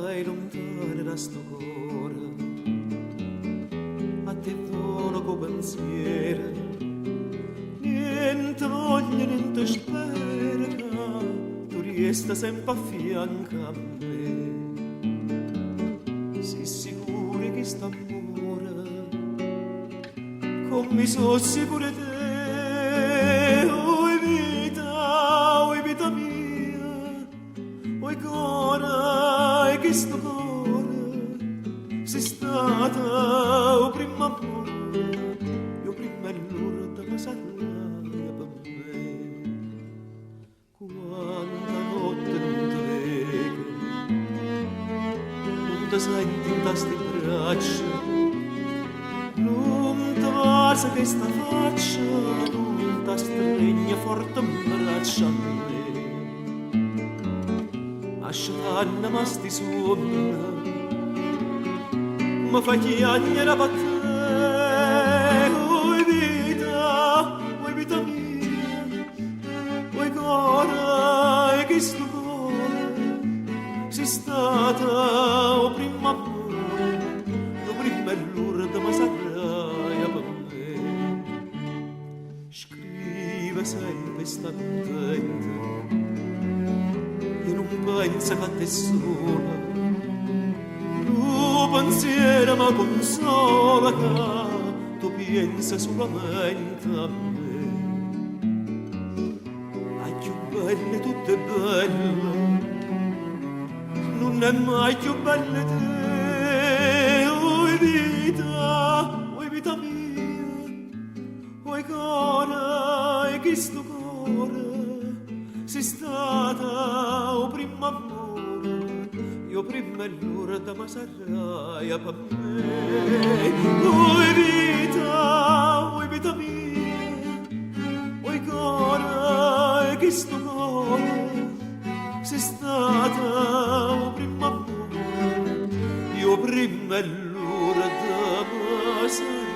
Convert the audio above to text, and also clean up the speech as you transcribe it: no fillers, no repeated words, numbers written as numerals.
vai lontana da sto cuore, a te volo con pensiero, niente voglia, niente spera, tu resta sempre a fianco a me. Sei sicuro che sta amore, come mi so sicuro te, oi vita mia, oi cuore, e che sto cuore, sei stata o prima amore, io prima e l'ora mi sarraia per me. Quanta notte non ti vedo, non ti senti in tasti braccia, non ti passa che sta faccia, non ti stregna forte in braccia a me. Asciuganna ma sti sogni, ma fai chiagnere per te, oi vita mia, oi cuore, e che sto cuore, sei stata o prima amore, o prima e l'urda ma sarraia per me. Scrive sempre sta contenta, e non pensa che a te sola, tu pensiero ma consola che tu pensa solamente a me. Ai più belle, tutte belle, non è mai più belle te, oi vita mia, oi cuore, e che sto cuore, sei stata o prima amore, io prima e l'ora da ma sarraia per me. Oi vita mia, oi cuore, e che sto cuore, sei stata o prima amore, io prima e l'ora da ma sarraia